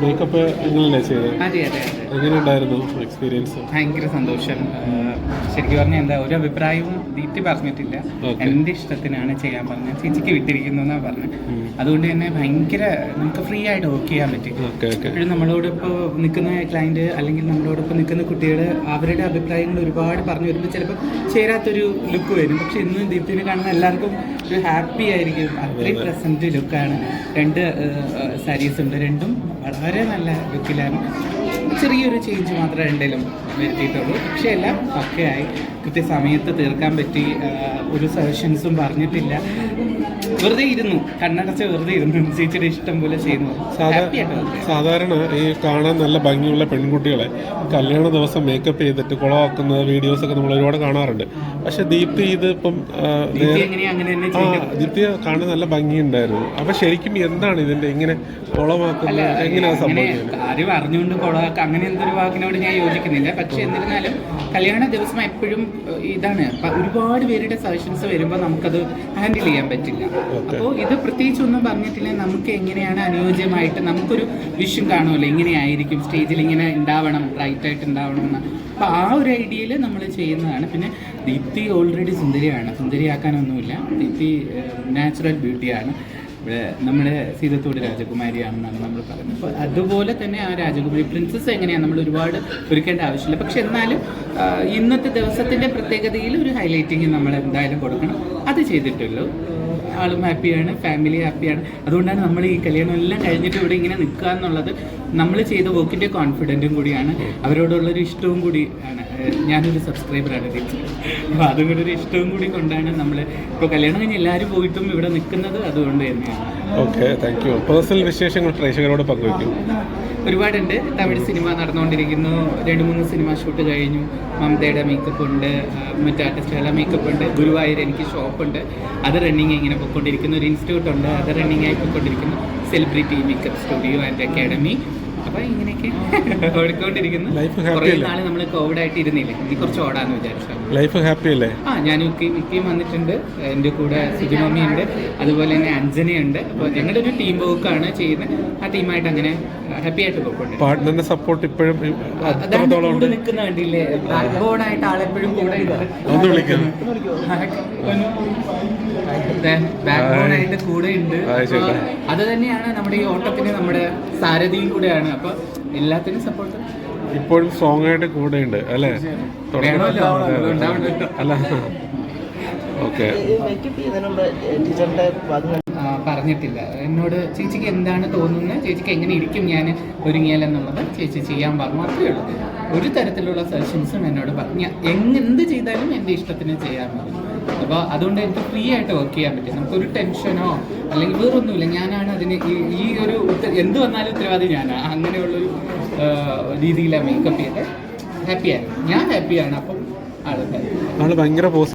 Makeup എങ്ങനെയല്ലേ ചെയ്തത്? അതെ അതെ അതെ, എങ്ങനെയുണ്ടായിരുന്നു എക്സ്പീരിയൻസ്? ഭയങ്കര സന്തോഷം. ശരിക്കും പറഞ്ഞാൽ എന്താ, ഒരു അഭിപ്രായവും ദീപ്തി പറഞ്ഞിട്ടില്ല. എൻ്റെ ഇഷ്ടത്തിനാണ് ചെയ്യാൻ പറഞ്ഞത്, ചേച്ചിക്ക് വിട്ടിരിക്കുന്നു എന്നാണ് പറഞ്ഞത്. അതുകൊണ്ട് തന്നെ ഭയങ്കര നമുക്ക് ഫ്രീ ആയിട്ട് വർക്ക് ചെയ്യാൻ പറ്റും. എപ്പോഴും നമ്മളോടൊപ്പം നിൽക്കുന്ന ക്ലയൻറ്റ് അല്ലെങ്കിൽ നമ്മളോടൊപ്പം നിൽക്കുന്ന കുട്ടികൾ അവരുടെ അഭിപ്രായങ്ങൾ ഒരുപാട് പറഞ്ഞു വരുമ്പോൾ ചിലപ്പോൾ ചേരാത്തൊരു ലുക്ക് വരും. പക്ഷെ ഇന്ന് ദീപ്തിനെ കാണുന്ന എല്ലാവർക്കും ഒരു ഹാപ്പി ആയിരിക്കും. അത്രയും പ്രസൻറ്റ് ലുക്കാണ്. 2 സാരീസ് ഉണ്ട്, രണ്ടും വളരെ നല്ല ലുക്കിലാണ്. ചെറിയൊരു ചേഞ്ച് മാത്രമേ രണ്ടിലും വരുത്തിയിട്ടുള്ളൂ. പക്ഷേ എല്ലാം ഒക്കെ ആയി, കൃത്യസമയത്ത് തീർക്കാൻ പറ്റി. ഒരു സജഷൻസും പറഞ്ഞിട്ടില്ല, വെറുതെ ഇരുന്നു, കണ്ണടച്ച് വെറുതെ ഇരുന്നു. ചേച്ചിയുടെ ഇഷ്ടം പോലെ ചെയ്യുന്നു. സാധാരണ ഈ കാണാൻ നല്ല ഭംഗിയുള്ള പെൺകുട്ടികളെ കല്യാണ ദിവസം മേക്കപ്പ് ചെയ്തിട്ട് കുളമാക്കുന്ന വീഡിയോസൊക്കെ നമ്മൾ ഒരുപാട് കാണാറുണ്ട്. പക്ഷെ ദീപ്തി ഇതിപ്പം ദീപ്തി കാണാൻ നല്ല ഭംഗിയുണ്ടായിരുന്നു. അപ്പൊ ശരിക്കും എന്താണ് ഇതിന്റെ ഇങ്ങനെ കുളമാക്കുന്നത്, എങ്ങനെയാണ് സംഭവിക്കുന്നത്? ആരും അറിഞ്ഞുകൊണ്ട് കുളമാക്കുക അങ്ങനെ എന്തൊരു വാക്കിനോട് ഞാൻ യോജിക്കുന്നില്ല. പക്ഷെ എന്നിരുന്നാലും കല്യാണ ദിവസം എപ്പോഴും ഇതാണ്, ഒരുപാട് പേരുടെ സജഷൻസ് വരുമ്പോൾ നമുക്കത് ഹാൻഡിൽ ചെയ്യാൻ പറ്റില്ല. അപ്പോൾ ഇത് പ്രത്യേകിച്ച് ഒന്നും പറഞ്ഞിട്ടില്ല. നമുക്ക് എങ്ങനെയാണ് അനുയോജ്യമായിട്ട് നമുക്കൊരു വിഷൻ കാണുമല്ലോ, ഇങ്ങനെയായിരിക്കും സ്റ്റേജിൽ ഇങ്ങനെ ഉണ്ടാവണം, റൈറ്റായിട്ട് ഉണ്ടാവണം എന്ന്. അപ്പോൾ ആ ഒരു ഐഡിയയിൽ നമ്മൾ ചെയ്യുന്നതാണ്. പിന്നെ ദീപ്തി ഓൾറെഡി സുന്ദരിയാണ്, സുന്ദരിയാക്കാനൊന്നുമില്ല. ദീപ്തി നാച്ചുറൽ ബ്യൂട്ടിയാണ്. ഇവിടെ നമ്മുടെ സീതത്തോട് രാജകുമാരിയാണെന്നാണ് നമ്മൾ പറയുന്നത്. അപ്പോൾ അതുപോലെ തന്നെ ആ രാജകുമാരി പ്രിൻസസ് എങ്ങനെയാണ് നമ്മൾ ഒരുപാട് ഒരുക്കേണ്ട ആവശ്യമില്ല. പക്ഷെ എന്നാലും ഇന്നത്തെ ദിവസത്തിൻ്റെ പ്രത്യേകതയിൽ ഒരു ഹൈലൈറ്റിങ് നമ്മൾ എന്തായാലും കൊടുക്കണം. അത് ചെയ്തിട്ടുള്ളൂ. ആളും ഹാപ്പിയാണ്, ഫാമിലി ഹാപ്പിയാണ്. അതുകൊണ്ടാണ് നമ്മൾ ഈ കല്യാണം എല്ലാം കഴിഞ്ഞിട്ട് ഇവിടെ ഇങ്ങനെ നിൽക്കുക എന്നുള്ളത്. നമ്മൾ ചെയ്ത വർക്കിൻ്റെ കോൺഫിഡൻറ്റും കൂടിയാണ്, അവരോടുള്ളൊരു ഇഷ്ടവും കൂടി ആണ്. ഞാനൊരു സബ്സ്ക്രൈബറാണ് ടീച്ചർ, അപ്പോൾ അതും കൂടി ഒരു ഇഷ്ടവും കൂടി കൊണ്ടാണ് നമ്മൾ ഇപ്പോൾ കല്യാണം കഴിഞ്ഞ് എല്ലാവരും പോയിട്ടും ഇവിടെ നിൽക്കുന്നത്. അതുകൊണ്ട് തന്നെയാണ്. Okay, thank you. പേഴ്സണൽ വിശേഷങ്ങൾ പ്രേക്ഷകരോട് പങ്കുവയ്ക്കും. ഒരുപാടുണ്ട്. തമിഴ് സിനിമ നടന്നുകൊണ്ടിരിക്കുന്നു. 2-3 സിനിമ ഷൂട്ട് കഴിഞ്ഞു. മമതയുടെ മേക്കപ്പ് ഉണ്ട്, മറ്റു ആർട്ടിസ്റ്റുകളുടെ മേക്കപ്പ് ഉണ്ട്. ഗുരുവായൂർ എനിക്ക് ഷോപ്പുണ്ട്, അത് റണ്ണിങ് ഇങ്ങനെ പോയിക്കൊണ്ടിരിക്കുന്നു. ഒരു ഇൻസ്റ്റിറ്റ്യൂട്ട് ഉണ്ട്, അത് റണ്ണിങ് ആയി പോയിക്കൊണ്ടിരിക്കുന്നു. Celebrity makeup studio and academy. അപ്പോൾ ഇങ്ങനെയൊക്കെ ഓടിക്കൊണ്ടിരിക്കുന്നു. കുറേ നാൾ നമ്മൾ കോവിഡായിട്ട് ഇരുന്നില്ലേ, ഇനി കുറച്ച് ഓടാന്ന് വിചാരിച്ചു. ലൈഫ് ഹാപ്പി അല്ലേ? ഞാൻ മിക്കയും വന്നിട്ടുണ്ട്. എൻ്റെ കൂടെ സുജിമമ്മി ഉണ്ട്, അതുപോലെ തന്നെ അഞ്ജനയുണ്ട്. അപ്പോൾ ഞങ്ങളുടെ ഒരു ടീം വർക്കാണ് ചെയ്യുന്നത്. ആ ടീമായിട്ട് അങ്ങനെ ഹാപ്പി ആയിട്ട് പോയിട്ടുണ്ട്. പാർട്ട്ണറിന്റെ സപ്പോർട്ട് ഇപ്പോഴും കൂടെ നിൽക്കുന്ന കണ്ടില്ലേ, ബാക്ക് ബോൺ ആയിട്ട് ആളെപ്പോഴും കൂടെ ബാക്ക് ബോൺ ആയിട്ട് കൂടെ ഉണ്ട്. അത് തന്നെയാണ് നമ്മുടെ ഈ ഓട്ടത്തിന് നമ്മുടെ സാരഥിയും കൂടെയാണ്. അപ്പൊ എല്ലാത്തിനും സപ്പോർട്ട് ഇപ്പോഴും സ്ട്രോങ് ആയിട്ട് കൂടെ ഉണ്ട് അല്ലേ? അല്ല, ഓക്കെ. പറഞ്ഞിട്ടില്ല എന്നോട്. ചേച്ചിക്ക് എന്താണ് തോന്നുന്നത്, ചേച്ചിക്ക് എങ്ങനെ ഇരിക്കും ഞാൻ ഒരുങ്ങിയാലെന്നുള്ളത് ചേച്ചി ചെയ്യാൻ പറഞ്ഞു, മാത്രമേ ഉള്ളൂ. ഒരു തരത്തിലുള്ള സജഷൻസും എന്നോട് പറഞ്ഞു. എന്ത് ചെയ്താലും എൻ്റെ ഇഷ്ടത്തിന് ചെയ്യാൻ പറഞ്ഞു. അപ്പോൾ അതുകൊണ്ട് എനിക്ക് ഫ്രീ ആയിട്ട് വർക്ക് ചെയ്യാൻ പറ്റും. നമുക്കൊരു ടെൻഷനോ അല്ലെങ്കിൽ വേറൊന്നുമില്ല. ഞാനാണ് അതിന് ഈ ഒരു എന്ത് വന്നാലും ഉത്തരവാദി ഞാനാണ്. അങ്ങനെയുള്ളൊരു രീതിയിലാണ് മേക്കപ്പ് ചെയ്ത് ഹാപ്പിയാണ്. ഞാൻ ഹാപ്പിയാണ്. അപ്പം ആള് ഭയങ്കര